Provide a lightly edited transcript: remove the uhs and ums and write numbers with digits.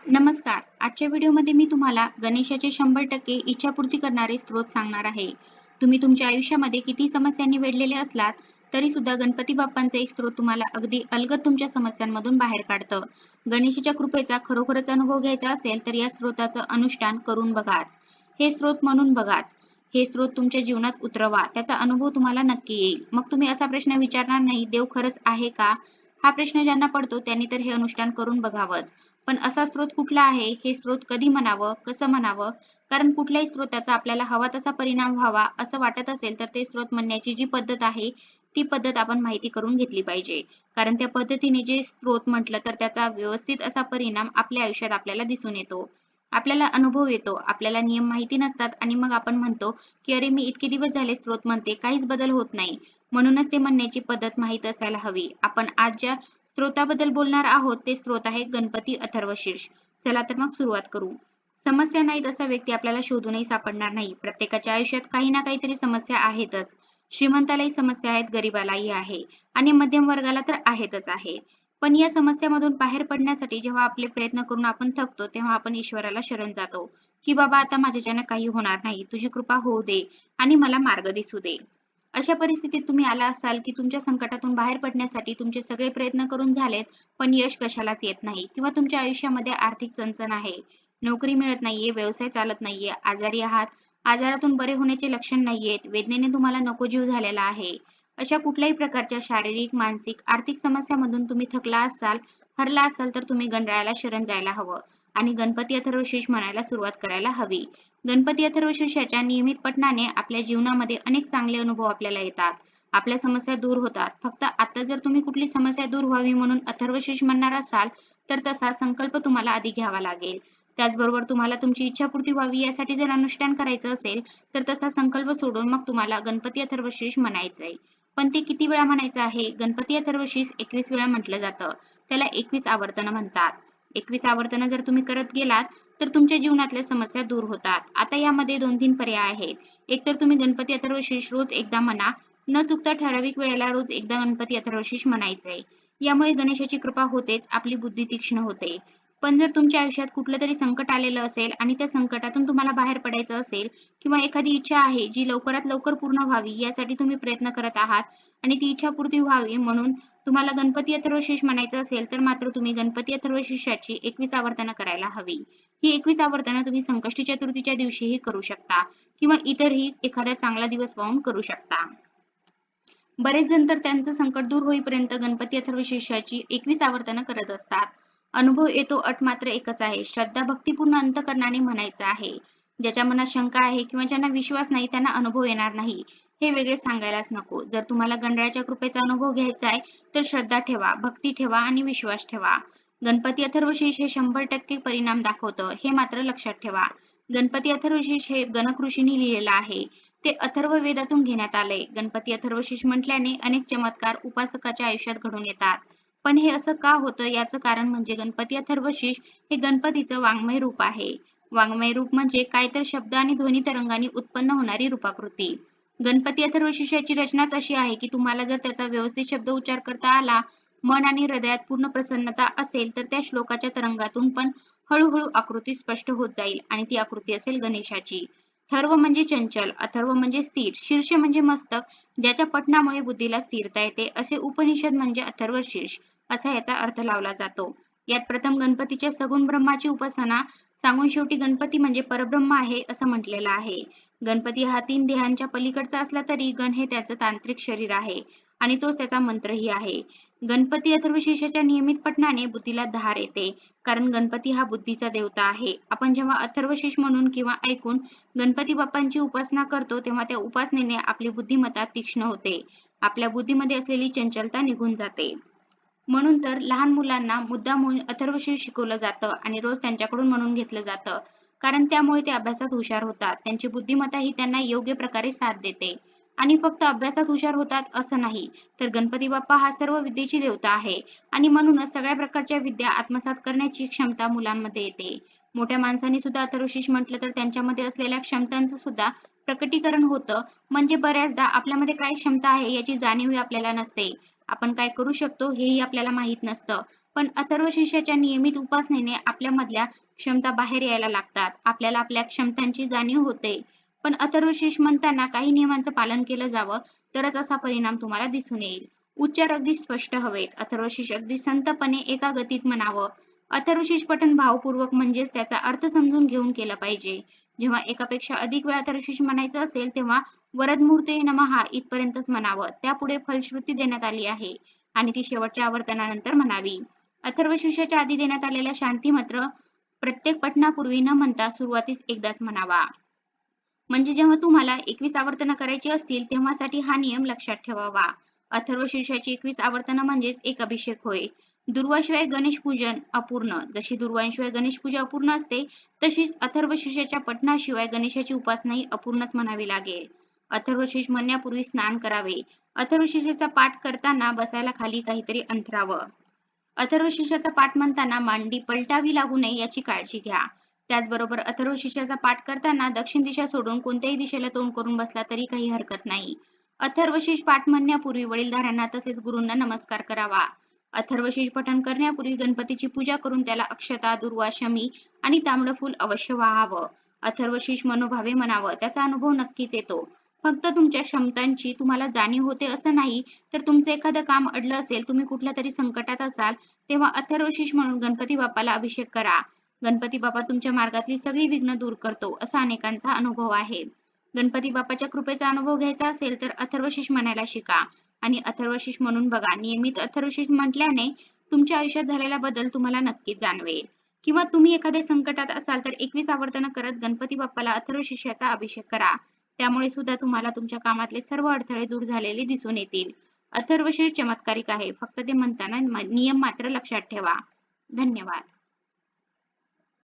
नमस्कार. आजच्या व्हिडिओमध्ये मी तुम्हाला गणेशाचे 100% इच्छापूर्ती करणारे स्रोत सांगणार आहे. तुम्ही तुमच्या आयुष्यामध्ये किती समस्यांनी वेढलेले असलात, तरी सुद्धा गणपती बाप्पांचे एक स्रोत तुम्हाला अगदी अलगद तुमच्या समस्यांमधून बाहेर काढतं. गणेशाच्या कृपेचा खरोखरच अनुभव घ्यायचा असेल, तर या स्रोताचं अनुष्ठान करून बघाच. हे स्रोत म्हणून बघाच. हे स्रोत तुमच्या जीवनात उतरवा. त्याचा अनुभव तुम्हाला नक्की येईल. मग तुम्ही असा प्रश्न विचारणार नाही, देव खरंच आहे का? हा प्रश्न ज्यांना पडतो त्यांनी तर हे अनुष्ठान करून बघावंच. पण असा स्रोत कुठला आहे, हे स्रोत कधी म्हणावं, कसं म्हणावं? कारण कुठल्याही स्रोताचा आपल्याला हवा तसा परिणाम व्हावा असं वाटत असेल, तर ते स्रोत म्हणण्याची जी पद्धत आहे, ती पद्धत आपण माहिती करून घेतली पाहिजे. कारण त्या पद्धतीने जे स्रोत म्हटलं, तर त्याचा व्यवस्थित असा परिणाम आपल्या आयुष्यात आपल्याला दिसून येतो. आपल्याला अनुभव येतो, आपल्याला नियम माहिती नसतात आणि मग आपण म्हणतो, की "अरे, मी इतके दिवस झाले स्रोत म्हणते, काहीच बदल होत नाही." म्हणूनच ते म्हणण्याची पद्धत माहीत असायला हवी. आपण आज ज्या स्रोताबद्दल बोलणार आहोत ते स्रोत आहे गणपती अथर्वशीर्ष. चला तर मग सुरुवात करू. समस्या नाहीत असा व्यक्ती आपल्याला शोधूनही सापडणार नाही. प्रत्येकाच्या आयुष्यात काही ना काहीतरी समस्या आहेतच. श्रीमंतालाही समस्या आहेत, गरिबालाही आहे आणि मध्यम वर्गाला तर आहेतच आहे. पण या समस्यामधून बाहेर पडण्यासाठी जेव्हा आपले प्रयत्न करून आपण थकतो, तेव्हा आपण ईश्वराला शरण जातो, की बाबा आता माझ्याच्यानं काही होणार नाही. तुझी कृपा होऊ दे आणि मला मार्ग दिसू दे. अशा परिस्थितीत तुम्ही आला असाल, की तुमच्या संकटातून बाहेर पडण्यासाठी तुमचे सगळे प्रयत्न करून झालेत, पण यश कशालाच येत नाही किंवा तुमच्या आयुष्यामध्ये आर्थिक चणचण आहे. नोकरी मिळत नाहीये, व्यवसाय चालत नाहीये, आजारी आहात, आजारातून बरे होण्याचे लक्षण नाहीयेत, वेदनेने तुम्हाला नको जीव झालेला आहे. अशा कुठल्याही प्रकारच्या शारीरिक, मानसिक, आर्थिक समस्यामधून तुम्ही थकला असाल, हरला असाल, तर तुम्ही गणरायाला शरण जायला हवं आणि गणपती अथर्वशीर्ष म्हणायला सुरुवात करायला हवी. गणपती अथर्वशीर्षाच्या नियमित पठणाने आपल्या जीवनामध्ये अनेक चांगले अनुभव आपल्याला येतात. आपल्या समस्या दूर होतात. फक्त आता जर तुम्ही कुठली समस्या दूर व्हावी म्हणून अथर्वशीर्ष म्हणणार असाल, तर तसा संकल्प तुम्हाला आधी घ्यावा लागेल. त्याचबरोबर तुम्हाला तुमची इच्छापूर्ती व्हावी यासाठी जर अनुष्ठान करायचं असेल, तर तसा संकल्प सोडून मग तुम्हाला गणपती अथर्वशीर्ष म्हणायचंय. पण ते किती वेळा म्हणायचं आहे? गणपती अथर्वशीर्ष 21 वेळा म्हटलं जातं. त्याला 21 आवर्तनं म्हणतात. 21 आवर्तनं जर तुम्ही करत गेलात, तर तुमच्या जीवनातल्या समस्या दूर होतात. आता यामध्ये 2-3 पर्याय आहेत. एक तर तुम्ही गणपती अथर्वशीर्ष रोज एकदा म्हणा. न चुकता ठराविक वेळेला रोज एकदा गणपती अथर्वशीर्ष म्हणायचंय. यामुळे गणेशाची कृपा होतेच, आपली बुद्धी तीक्ष्ण होते. पण जर तुमच्या आयुष्यात कुठलं तरी संकट आलेलं असेल आणि त्या संकटातून तुम्हाला बाहेर पडायचं असेल किंवा एखादी इच्छा आहे जी लवकरात लवकर पूर्ण व्हावी यासाठी तुम्ही प्रयत्न करत आहात आणि ती इच्छा पूर्ती व्हावी म्हणून तुम्हाला गणपती अथर्वशीर्ष म्हणायचं असेल, तर मात्र तुम्ही गणपती अथर्वशीर्षाची 21 आवर्तनं करायला हवी. ही 21 आवर्तनं तुम्ही संकष्टी चतुर्थीच्या दिवशीही करू शकता किंवा इतरही एखादा चांगला दिवस पाहून करू शकता. बरेच जण तर त्यांचं संकट दूर होईपर्यंत गणपती अथर्वशीर्षाची 21 आवर्तनं करत असतात. अनुभव येतो, अट मात्र एकच आहे, श्रद्धा भक्तिपूर्ण अंतःकरणाने म्हणायचं आहे. ज्याच्या मनात शंका आहे किंवा ज्यांना विश्वास नाही त्यांना अनुभव येणार नाही, हे वेगळे सांगायलाच नको. जर तुम्हाला गणरायाच्या कृपेचा अनुभव घ्यायचा आहे, तर श्रद्धा ठेवा, भक्ती ठेवा आणि विश्वास ठेवा. गणपती अथर्वशीर्ष हे 100% परिणाम दाखवतं, हे मात्र लक्षात ठेवा. गणपती अथर्वशीर्ष हे गणक ऋषींनी लिहिलेलं आहे. ते अथर्व वेदातून घेण्यात आलंय. गणपती अथर्वशीर्ष म्हटल्याने अनेक चमत्कार उपासकाच्या आयुष्यात घडून येतात. पण हे असं का होतं याचं कारण म्हणजे गणपती अथर्वशीर्ष हे गणपतीचं वाङ्मय रूप आहे. वाङ्मय रूप म्हणजे काय तर शब्द आणि ध्वनी तरंगांनी उत्पन्न होणारी रूपाकृती. गणपती अथर्वशीर्षाची रचनाच अशी आहे की तुम्हाला जर त्याचा व्यवस्थित शब्द उच्चार करता आला, मन आणि हृदयात पूर्ण प्रसन्नता असेल, तर त्या श्लोकाच्या तरंगातून पण हळूहळू आकृती स्पष्ट होत जाईल आणि ती आकृती असेल गणेशाची. थर्व म्हणजे चंचल, अथर्व म्हणजे स्थिर, शीर्ष म्हणजे मस्तक, ज्याच्या पठणामुळे बुद्धीला स्थिरता येते, असे उपनिषद म्हणजे अथर्वशीर्ष, असा याचा अर्थ लावला जातो. यात प्रथम गणपतीच्या सगुण ब्रह्माची उपासना सांगून शेवटी गणपती म्हणजे परब्रह्म आहे असं म्हटलेलं आहे. गणपती हा 3 देहांच्या पलीकडचा असला तरी गण हे त्याचं तांत्रिक शरीर आहे आणि तोच त्याचा मंत्रही आहे. गणपती अथर्वशीर्षाच्या नियमित पठणाने बुद्धीला धार येते, कारण गणपती हा बुद्धीचा देवता आहे. आपण जेव्हा अथर्वशीर्ष म्हणून किंवा ऐकून गणपती बाप्पांची उपासना करतो, तेव्हा त्या उपासनेने आपली बुद्धिमत्ता तीक्ष्ण होते. आपल्या बुद्धीमध्ये असलेली चंचलता निघून जाते. म्हणून तर लहान मुलांना मुद्दामहून अथर्वशीर्ष शिकवलं जातं आणि रोज त्यांच्याकडून म्हणून घेतलं जातं. कारण त्यामुळे ते अभ्यासात हुशार होतात. त्यांची बुद्धिमत्ता ही त्यांना योग्य प्रकारे साथ देते. आणि फक्त अभ्यासात हुशार होतात असं नाही, तर गणपती बाप्पा हा सर्व विद्येची देवता आहे आणि म्हणूनच सगळ्या प्रकारच्या विद्या आत्मसात करण्याची क्षमता मुलांमध्ये येते. मोठ्या माणसांनी सुद्धा अथर्वशीर्ष म्हटलं तर त्यांच्यामध्ये असलेल्या क्षमतांचं सुद्धा प्रकटीकरण होतं. म्हणजे बऱ्याचदा आपल्यामध्ये काय क्षमता आहे याची जाणीवही आपल्याला नसते. आपण काय करू शकतो हेही आपल्याला माहीत नसतं. पण अथर्वशीर्षाच्या नियमित उपासनेने आपल्यामधल्या क्षमता बाहेर यायला लागतात. आपल्याला आपल्या क्षमतांची जाणीव होते. पण अथर्वशीर्ष म्हणताना काही नियमांचं पालन केलं जावं तरच असा परिणाम तुम्हाला दिसून येईल. उच्चार अगदी स्पष्ट हवेत. अथर्वशीर्ष अगदी संतपणे एका गतीत म्हणावं. अथर्वशीर्ष पठण भावपूर्वक म्हणजेच त्याचा अर्थ समजून घेऊन केलं पाहिजे. जेव्हा एकापेक्षा अधिक वेळा अथर्वशीर्ष म्हणायचं असेल तेव्हा वरदमूर्ते नमः इथपर्यंतच म्हणावं. त्यापुढे फलश्रुती देण्यात आली आहे आणि ती शेवटच्या आवर्तनानंतर म्हणावी. अथर्वशीर्षाच्या आधी देण्यात आलेला शांती मंत्र प्रत्येक पठणापूर्वी न म्हणता सुरुवातीस एकदाच म्हणावा. म्हणजे जेव्हा तुम्हाला 21 आवर्तनं करायची असतील तेव्हासाठी हा नियम लक्षात ठेवावा. अथर्वशीर्षाची 21 आवर्तनं म्हणजेच एक अभिषेक होय. दुर्वाशिवाय गणेश पूजन अपूर्ण. जशी दुर्वांशिवाय गणेश पूजा अपूर्ण असते तशीच अथर्वशीर्षाच्या पठणाशिवाय गणेशाची उपासनाही अपूर्णच म्हणावी लागेल. अथर्वशीर्ष म्हणण्यापूर्वी स्नान करावे. अथर्वशीर्षाचा पाठ करताना बसायला खाली काहीतरी अंथरावं. अथर्वशीर्षाचा पाठ म्हणताना मांडी पलटावी लागू नये याची काळजी घ्या. त्याचबरोबर अथर्वशीर्षाचा पाठ करताना दक्षिण दिशा सोडून कोणत्याही दिशेला तोंड करून बसला तरी काही हरकत नाही. अथर्वशीर्ष पाठ म्हणण्यापूर्वी वडीलधाऱ्यांना तसेच गुरूंना नमस्कार करावा. अथर्वशीर्ष पठण करण्यापूर्वी गणपतीची पूजा करून त्याला अक्षता, दुर्वा, शमी आणि तांबडं फूल अवश्य वाहावं. अथर्वशीर्ष मनोभावे म्हणावं. त्याचा अनुभव नक्कीच येतो. फक्त तुमच्या क्षमतांची तुम्हाला जाणीव होते असं नाही, तर तुमचं एखादं काम अडलं असेल, तुम्ही कुठल्या तरी संकटात असाल, तेव्हा अथर्वशीर्ष म्हणून गणपती बाप्पाला अभिषेक करा. गणपती बाप्पा तुमच्या मार्गातली सगळी विघ्न दूर करतो, असा अनेकांचा अनुभव आहे. गणपती बाप्पाच्या कृपेचा अनुभव घ्यायचा असेल तर अथर्वशीर्ष म्हणायला शिका आणि अथर्वशीर्ष म्हणून बघा. नियमित अथर्वशीर्ष म्हटल्याने तुमच्या आयुष्यात झालेला बदल तुम्हाला नक्कीच जाणवेल. किंवा तुम्ही एखाद्या संकटात असाल तर 21 आवर्तनं करत गणपती बाप्पाला अथर्वशीर्षाचा अभिषेक करा. त्यामुळे सुद्धा तुम्हाला तुमच्या कामातले सर्व अडथळे दूर झालेले दिसून येतील. अथर्वशीर्ष चमत्कारिक आहे. फक्त ते म्हणताना नियम मात्र लक्षात ठेवा. धन्यवाद.